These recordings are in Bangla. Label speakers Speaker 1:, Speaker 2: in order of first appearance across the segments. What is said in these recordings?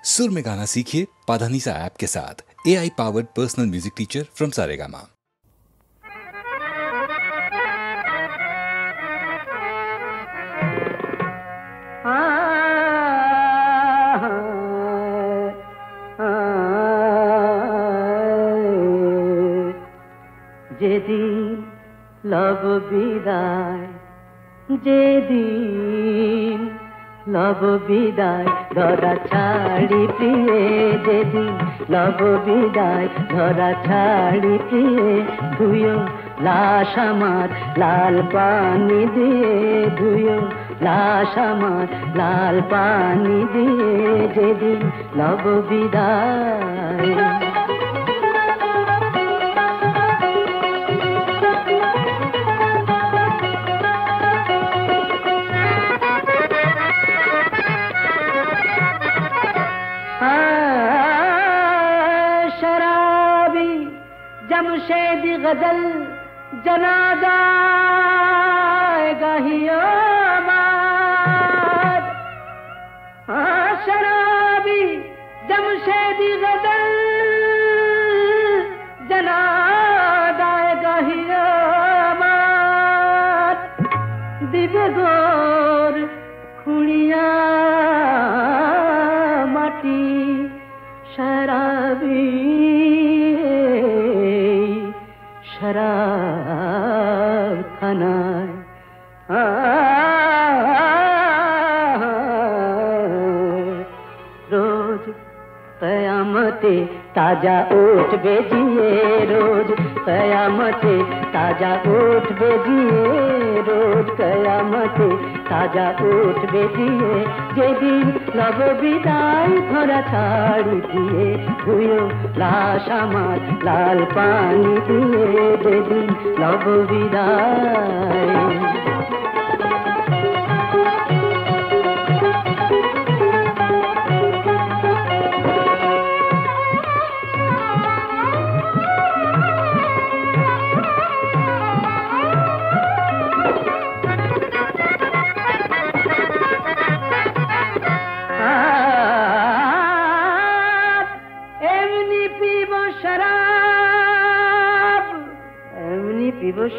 Speaker 1: सुर में गाना सीखिए पाधानीसा ऐप के साथ। AI powered personal music teacher from Saregama.
Speaker 2: যেদিন লব বিদায়, যেদিন লব বিদায় ধরা ছাড়ি প্রিয়ে, যেদিন লব বিদায় ধরা ছাড়ি প্রিয়ে, ধুয়ো লাশ আমার লাল পানি দিয়ে, ধুয়ো লাশ আমার লাল পানি দিয়ে, যেদিন লব বিদায়। जमशेदी गजल जनादा गाहियो माद, शराबी जमशेदी गजल जनादा गाहियो माद, दिबे गोर खुड़िया माटी शराबी शराब खानाয় रोज कयामते ताजा ओठ बेजिए, रोज कयामते ताजा ओठ बेजिए, रोज कयामते ताजा ओठ बेजिए, যেদিন লব বিদায় ধরা ছাড়ি দিয়ে, ধুয়ো লাশ আমার লাল পানি দিয়ে, যেদিন লব বিদায়।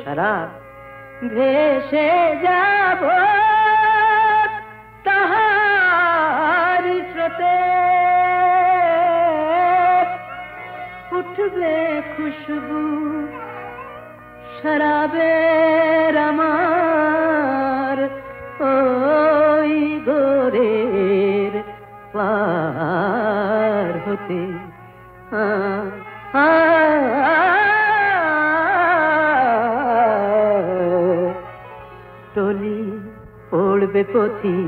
Speaker 2: शराब ভেসে যাব তাহার স্রোতে, উঠবে খুশবু শরাবের আমার ওই গোরের পার হতে। टोली पड़बे पथी,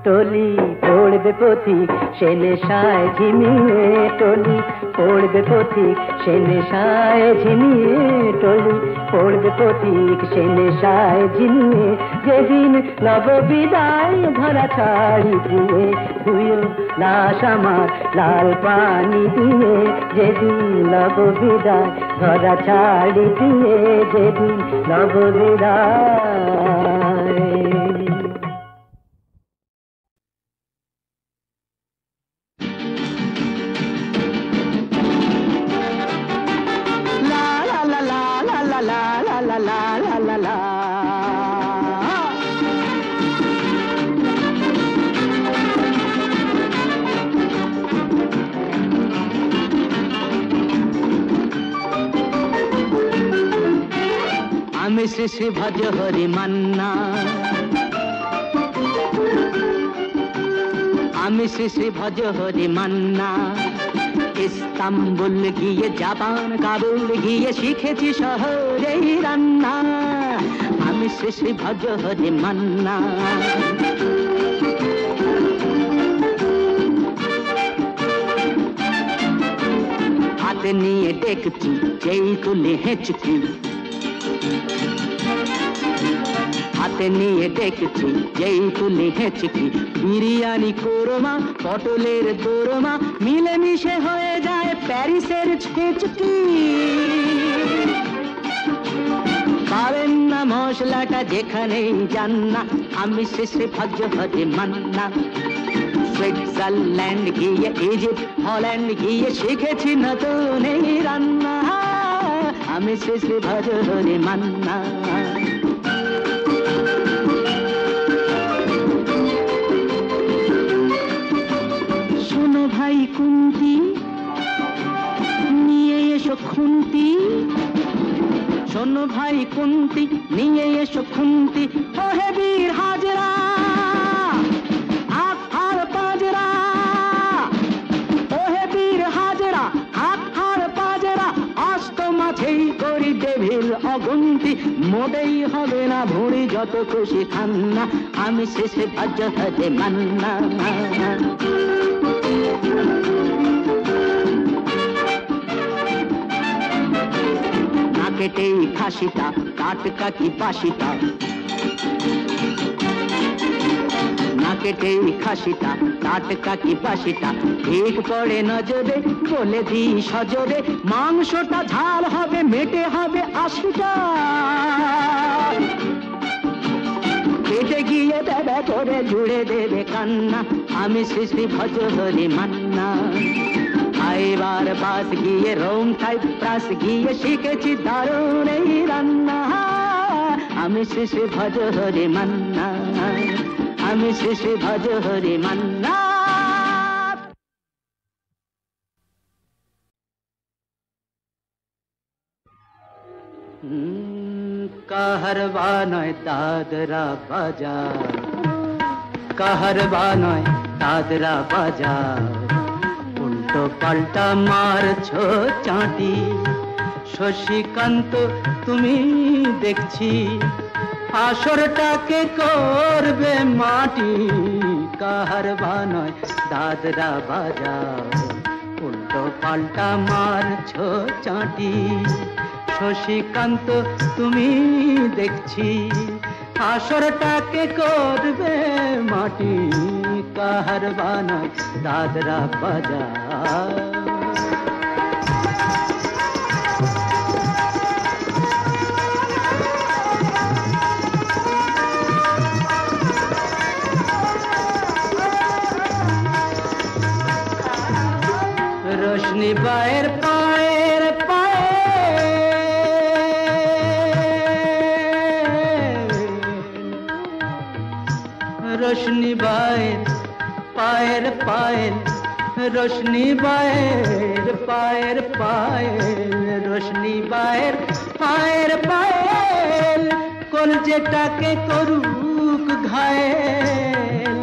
Speaker 2: टोली पड़बे पथी से नेशाय झिमिए, टोली पड़बे पथी से नेशाय झिमिए, टोली पड़बे पथी से नेशाय झिमिए, যেদিন লব বিদায় ধরা ছাড়ি দিয়ে, ধুয়ো লাশ আমার লাল পানি দিয়ে, যেদিন লব বিদায় ধরা ছাড়ি দিয়ে, যেদিন লব বিদায়। আমি শ্রী শ্রী ভজ হরি মান্না, আমি শ্রী শ্রী ভজ হরি মান্না, ইস্তাম্বুল গিয়ে জাপান কাবুল গিয়ে শিখেছি শহরেই রান্না, আমি শ্রী শ্রী ভজ হরি মান্না। হাতে নিয়ে দেখছি যেই তুলে হেঁচকি, হাতে নিয়ে দেখছি যেই তুলে হেঁচকি, বিরিয়ানি কোরমা পটলের দোরমা মিলেমিশে হয়ে যায় প্যারিসের ছেচকি। পাবেন না মশলাটা যেখানেই যান না, আমি শ্রী শ্রী ভজ হরি মান্না, সুইজারল্যান্ড গিয়ে ইজিপ্ট হল্যান্ড গিয়ে শিখেছি নতুন এই রান্না আমি শ্রী শ্রী ভজ হরি মান্না শোনো ভাই কুন্তি নিয়ে এসো খুন্তি শোনো ভাই কুন্তি নিয়ে এসো খুন্তি ও হে বীর হাজরা হাত হার পাজরা ও হে বীর হাজরা হাত হার পাজরা অস্ত মাঝেই করি দেবীর অগুন্তি মোটেই হবে না ভুঁড়ি যত খুশি খান্না আমি শেষে ভজ হতে মান্না কেটেই খাসিটা টাটকা কি বাসিটা না কেটেই খাসিটা টাটকা কি বাসিটা ঠিক পড়ে নজরে বলে দি সজরে মাংসটা ঝাল হবে মেটে হবে 80টা পেটে গিয়ে দেবে করে জুড়ে দেবে কান্না আমি শ্রী শ্রী ভজ হরি মান্না এবার বাস গিয়ে রোম সাইপ্রাস গিয়ে শিখেছি দারুণ এই রান্না আমি শ্রী শ্রী ভজ হরি মান্না আমি শ্রী শ্রী ভজ হরি মান্না কাহারবা নয় দাদরা বাজার কাহারবা নয় দাদরা বাজার উল্টো পাল্টা মারছো চাঁটি শশীকান্ত তুমি দেখছি আসরটাকে করবে মাটি কাহারবা নয় দাদরা বাজার উল্টো পাল্টা মারছো চাঁটি শশীকান্ত তুমি দেখছি আসরটাকে করবে মাটি কাহারবা নয় দাদরা বাজার रोशनी बाहर पाएर पाए रोशनी बाहर पाएर पायल रोशनी बाहर पाएर पायल रोशनी बाहर पाएर पायल কলজেটাকে করুক ঘায়েল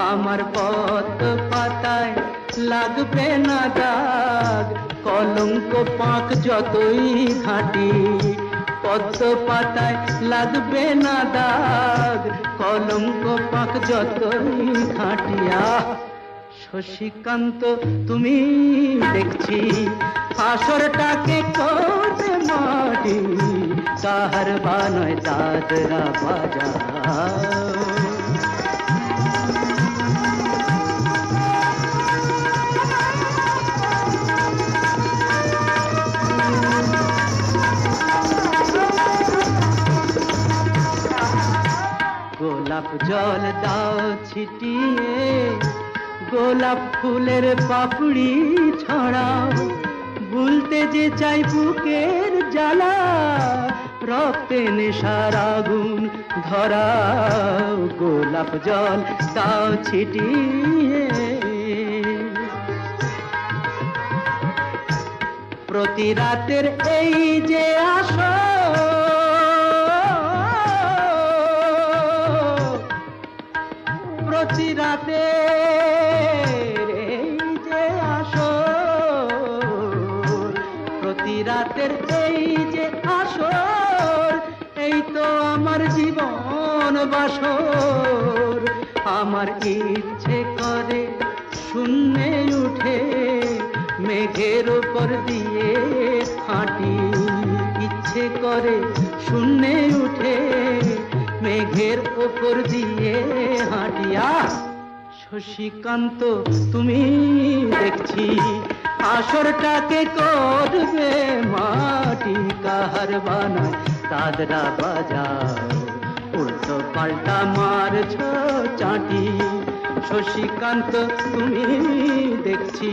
Speaker 2: আমার পথ পাতায় লাগবে না দাগ কলঙ্ক পাক যতই ঘাঁটি পদ্ম পাতায় লাগবে না দাগ কলঙ্ক পাক যতই ঘাঁটিয়া শশীকান্ত তুমি দেখছি আসরটাকে করবে মাটি কাহারবা নয় দাদরা বাজার গোলাপ জল দাও ছিটিয়ে গোলাপ ফুলের পাপড়ি ছড়াও ভুলতে যে চাই বুকের জ্বালা রক্তে নেশার আগুন ধরাও গোলাপ জল দাও ছিটিয়ে প্রতি রাতের এই যে আসো প্রতি রাতে এই যে আসর প্রতি রাতের এই যে আসর এই তো আমার জীবন বাসর আমার ইচ্ছে করে শূন্যে উঠে মেঘের উপর দিয়ে হাঁটি ইচ্ছে করে শূন্যে উঠে মেঘের উপর দিয়ে হাঁটিয়া শশীকান্ত তুমি দেখছি আসরটাকে করবে মাটি কাহারবা নয় দাদরা বাজার উল্টো পাল্টা মারছো চাটি শশীকান্ত তুমি দেখছি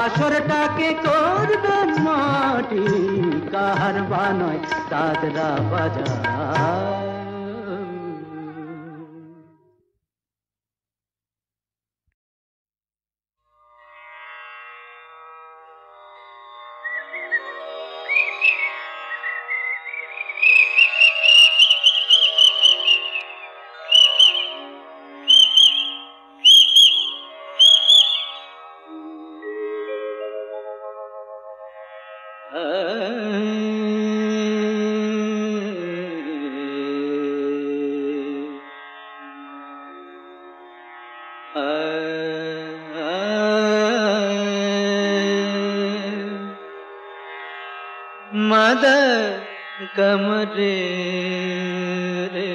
Speaker 2: আসরটাকে করবে মাটি, কাহার বানয় দাদরা বাজার। मद कमरे रे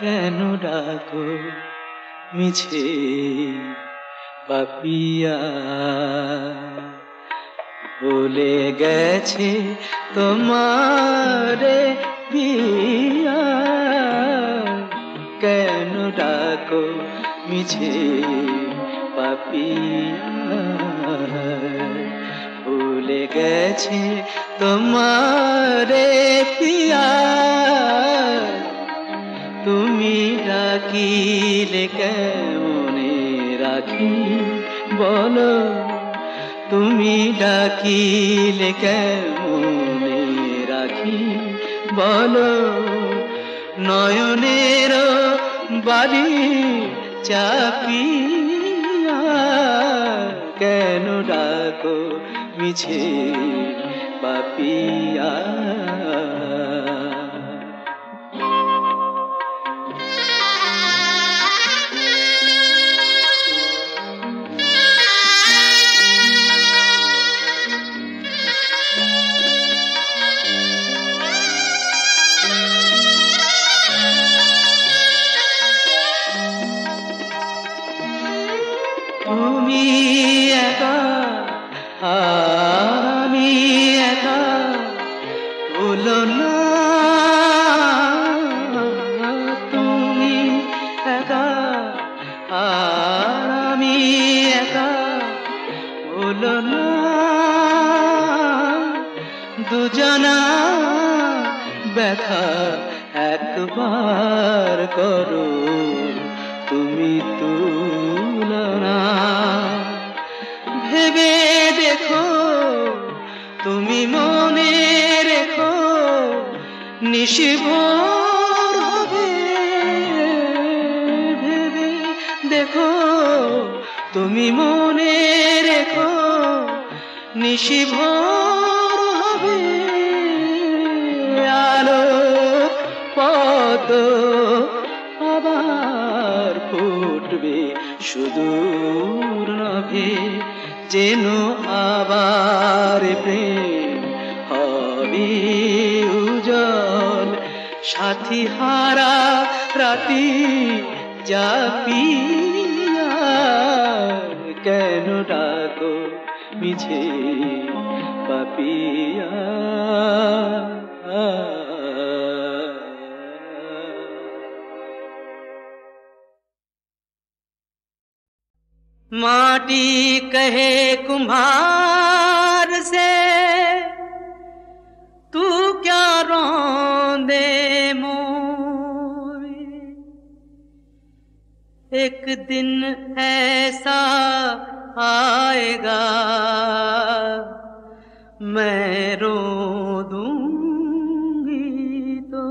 Speaker 2: কেন ডাকো মিছে পাপিয়া, ভুলে গেছে তোমারে পিয়া। কেন ডাকো মিছে পাপিয়া, ভুলে গেছে তোমারে পিয়া। তুমি ডাকিলে কেমনে রাখি বলো, তুমি ডাকিলে কেমনে রাখি বলো। নয়নের বাড়ি চাপিয়া, কেন ডাকো মিছে পাপিয়া। তুমি একা আমি একা, ভুলো না। তুমি একা আমি একা, ভুলো না। দুজনা ব্যথা একবার করো তুমি তুলনা। ভেবে দেখো তুমি মনে রেখো, নিশিভোর হবে। ভেবে দেখো তুমি মনে রেখো, নিশিভোর হবে। আলো পদ আবার ফুটবে সুদূর নভে, যেন আবার প্রেম হবে উজ্জ্বল। সাথী হারা রাতি জাপিয়া, কেন ডাকো মিছে পাপিয়া। माटी कहे कुम्हार से तू क्या रोंदे मोए, एक दिन ऐसा आएगा मैं रो दूंगी तो।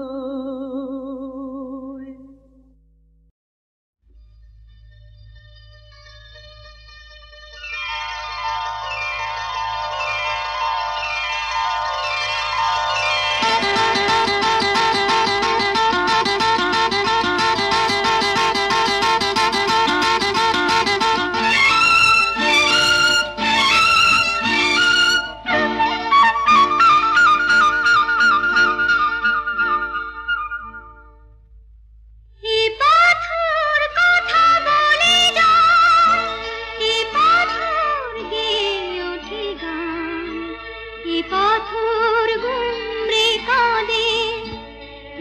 Speaker 3: পাথর গুমরে কাঁদে,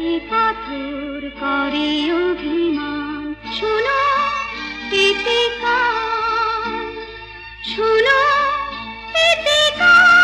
Speaker 3: এ পাথর করে অভিমান। শোনো এতে কার, শোনো এতে কার।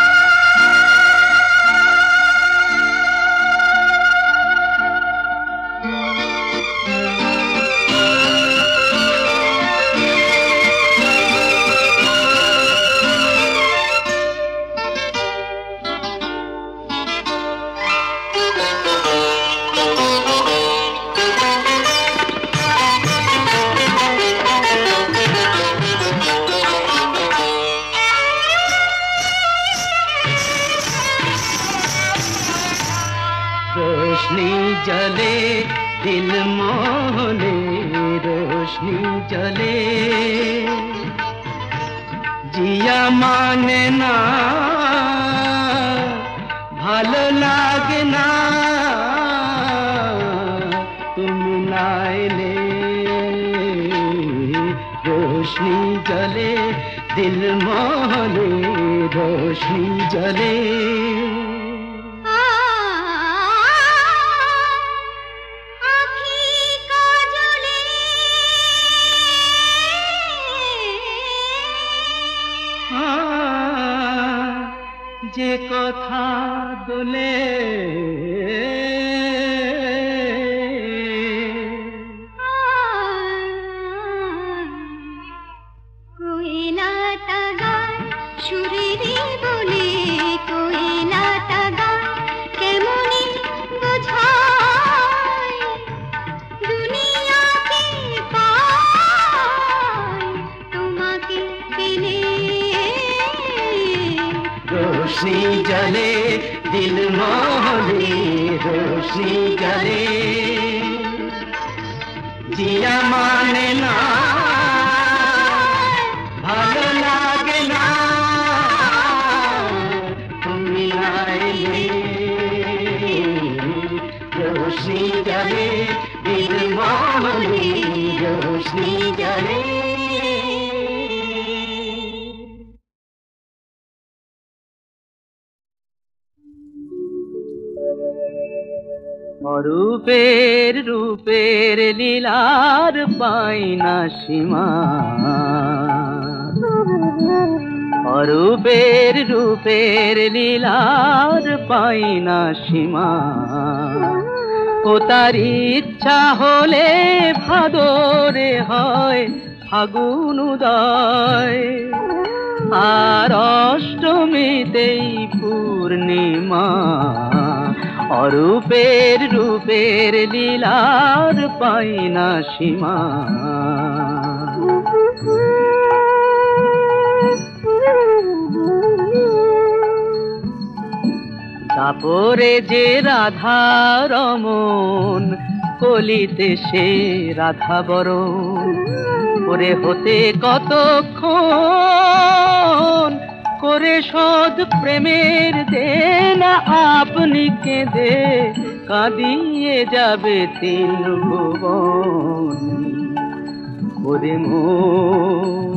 Speaker 2: रोशनी जले दिल मोहने, रोशनी जले जिया माने ना, ভালো লাগে না তুমি না এলে। रोशनी जले दिल मोहने, रोशनी जले। যে কথা দোলে
Speaker 3: কোয়েলাটা গায় সুরেরে বলে, কোয়েলাটা গায় কেমনে বোঝায় দুনিয়াকে পায় তোমাকে পেলে।
Speaker 2: रोशनी जले दिल मोहने, रोशनी जले जिया माने ना, ভালো লাগে না তুমি না এলে। रोशनी जले दिल मोहने, रोशनी जले। অরূপের রূপের লীলার পাই না সীমা, অরূপের রূপের লীলার পাই না সীমা। ও তার ইচ্ছা হলে ভাদরে হয় ফাগুন উদয়, আর অষ্টমীতেই পূর্ণিমা। অরূপের রূপের লীলার পাই না সীমা। তারপরে যে রাধা রমন, কলিতে সে রাধা বরণ। ওরে হতে কতক্ষণ করে শোধ প্রেমের দেনা, আপনি কেঁদে কাঁদিয়ে যাবে তিন ভুবন। ওরে মন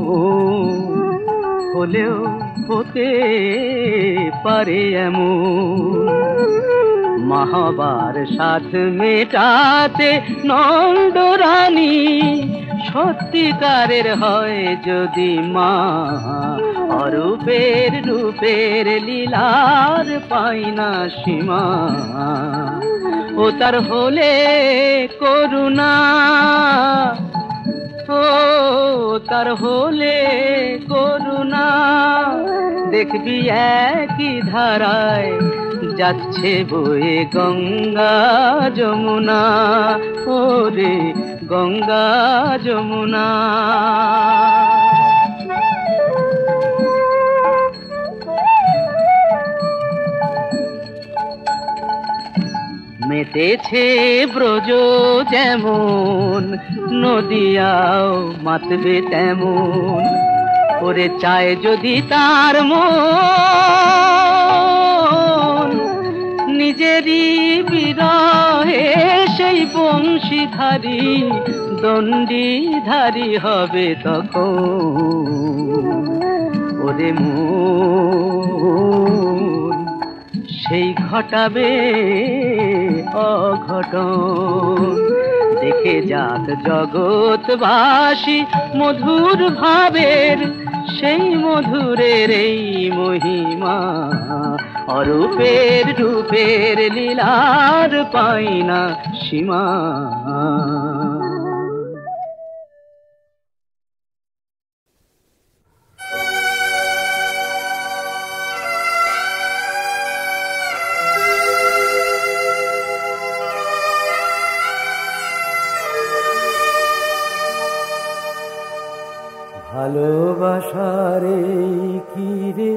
Speaker 2: হলেও হতে পারে এমন, মহাবার সাথ মেটাতে নন্দরানী সত্যিকারের হয় যদি মা। অরূপের রূপের লীলার পাই না সীমা। ও তার হলে করুণা, ও তার হলে করুণা। দেখবি একই ধারায় যাচ্ছে বয়ে গঙ্গা যমুনা, ওরে গঙ্গা যমুনা। মেতেছে ব্রজ যেমন, নদিয়াও মাতবে তেমন। ওরে চায় যদি তার মন, নিজেরই বিরহে সেই বংশীধারী দণ্ডিধারী হবে তখন। ওরে মন সেই ঘটাবে অঘটন। দেখে যাক জগৎবাসী মধুর ভাবের সেই মধুরের এই মহিমা, অরূপের রূপের লীলার পাই না সীমা।
Speaker 4: ভালোবাসার এই কি রে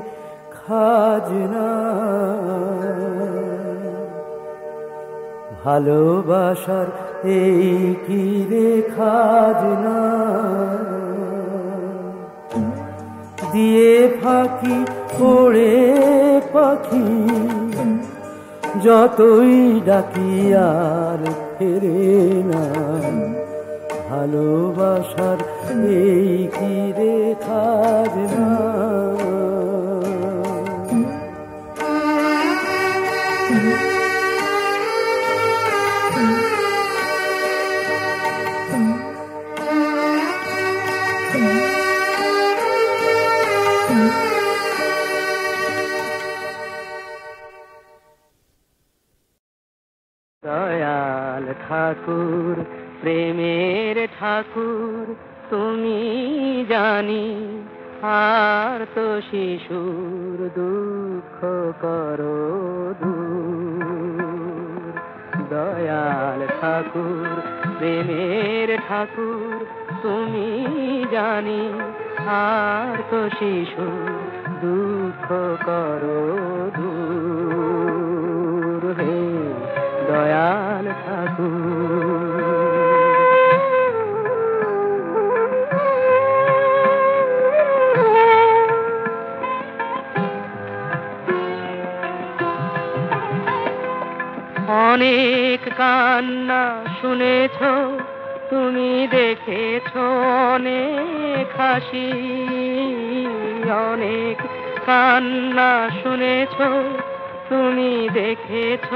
Speaker 4: খাজনা, ভালোবাসার এই কি রে খাজনা, দিয়ে ফাঁকি ওড়ে পাখি যতই ডাকি আর ফেরে না। ভালোবাসার এই কি রে খাজনা।
Speaker 2: দয়াল ঠাকুর প্রেমের ঠাকুর তুমি জানি, আর তো শিশুর দুঃখ করো দূর। দয়াল ঠাকুর প্রেমের ঠাকুর তুমি জানি, আর তো শিশুর দুঃখ করো দূর। হে দয়াল ঠাকুর। অনেক কান্না শুনেছ তুমি, দেখেছ অনেক হাসি। অনেক কান্না শুনেছ তুমি, দেখেছ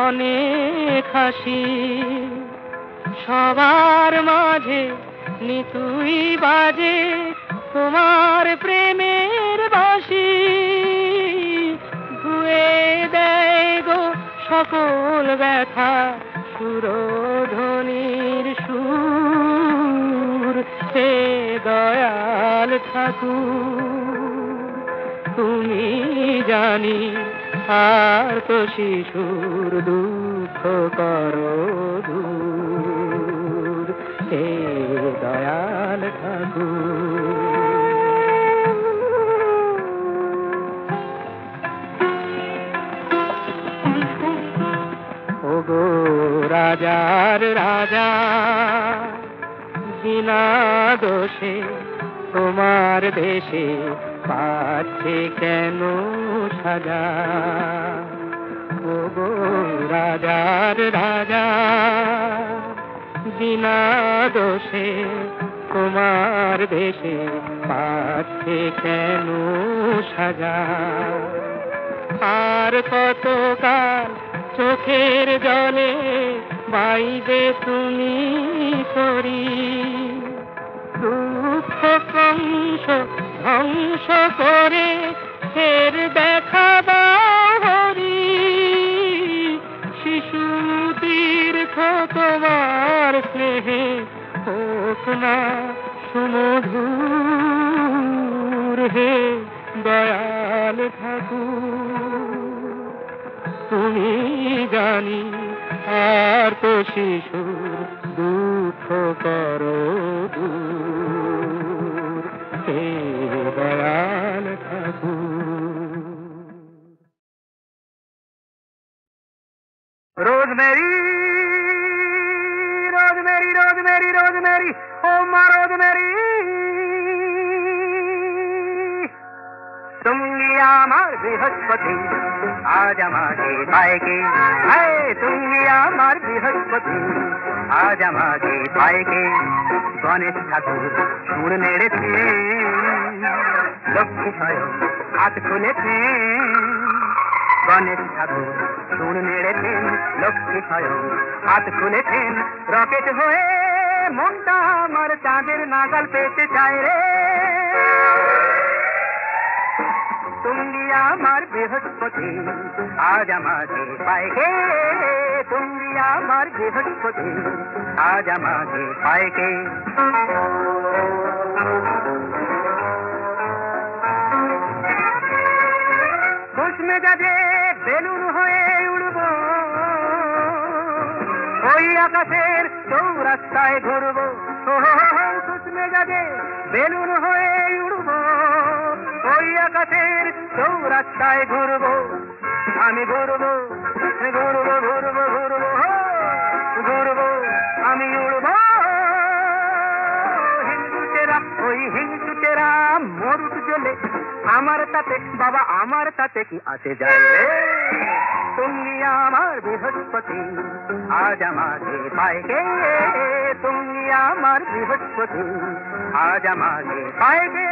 Speaker 2: অনেক হাসি। সবার মাঝে নিতুই বাজে তোমার প্রেমের বাঁশি, ধুয়ে দেয় গো সকল ব্যথা সুরধ্বনির সুর। হে দয়াল ঠাকুর তুমি জানি, আর তো শিশুর দুঃখ করো দূর। হে দয়াল ঠাকুর। ওগো রাজার রাজা, বিনা দোষে তোমার দেশে পাচ্ছে কেন সাজা। ওগো রাজার রাজা, বিনা দোষে তোমার দেশে পাচ্ছে কেন সাজা। আর কতকাল চোখের জলে বাইবে তুমি করি, দুঃখ কংস ধ্বংস করে ফের দেখা দাও হরি। শিশু তীর্থ তোমার স্নেহে হোক না সুমধুর। হে দয়াল ঠাকুর তুমি জানি, আর তো শিশুর দুঃখ করো দূর। হে দয়াল ঠাকুর। রোজমেরি রোজমেরি রোজমেরি রোজমেরি ও মা রোজমেরি, তুমি আমার বৃহস্পতি আজ আমাকে পায়কে। তুমি আমার বৃহস্পতি আজ আমাকে পায়কে। গণেশ ঠাকুর সুর নেড়েছে, লক্ষ্মী স্বয়ং হাত খুলেছে। গণেশ ঠাকুর সুর নেড়েছেন, লক্ষ্মী স্বয়ং হাত খুলেছেন, রকেট হয়ে মনটা আমার চাঁদের নাগাল পেতে চায় রে। তুমি আমার বৃহস্পতি, আজ আমাকে পায় কে? তুমি আমার বৃহস্পতি, আজ আমাকে পায় কে? খুশ মেজাজে বেলুন হয়ে উড়ব, ওই আকাশের চৌরাস্তায় ঘুরব। খুশ মেজাজে বেলুন হয়ে উড়ব, ওই আকাশের চৌরাস্তায় ঘুরব। আমি ঘুরব ঘুরব ঘুরব ঘুরব ঘুরব, আমি উড়ব। হিংসুটেরা ওই হিংসুটেরা মরুক জ্বলে, আমার তাতে বাবা আমার তাতে কি আসে যায় রে? তুমি আমার বৃহস্পতি, আজ আমাকে পায় কে? তুমি আমার বৃহস্পতি, আজ আমাকে পায় কে?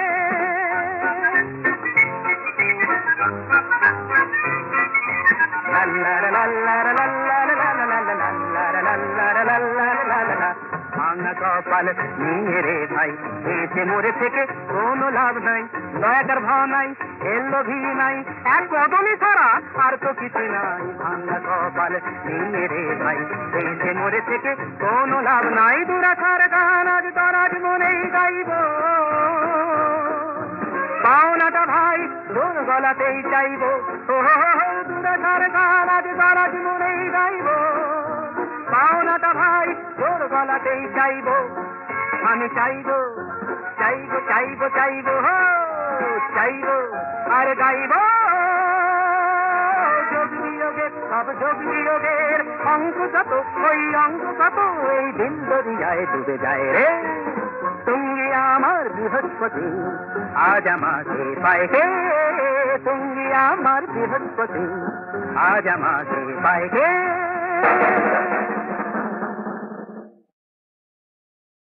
Speaker 2: ভাঙা কপাল নিয়ে রে ভাই, এসে মরে থেকে কোনো লাভ নাই, দয়াকার ভাব নাই, এলোভি নাই, এক বদলি ছাড়া আর তো কিছু নাই। ভাঙা কপাল নিয়ে রে ভাই, এসে মরে থেকে কোনো লাভ নাই। দুরাচার গান আজ দরাজ মনেই গাইব, পাওনাটা ভাই তোর গলাতেই চাইব। দুরাচার গান আজ দরাজ মনেই গাইব, পাওনাটা ভাই তোর গলাতেই চাইব। আমি চাইব চাইব চাইব চাইব চাইব আর গাইব। যোগ বিয়োগের সব যোগ বিয়োগের অঙ্ক কত, ওই অঙ্ক কত, এই দিন দরিয়ায় ডুবে যায় রে। তুমি আমার বৃহস্পতি, আজ আমাকে পায় কে? তুমি আমার বৃহস্পতি, আজ আমাকে পায় কে?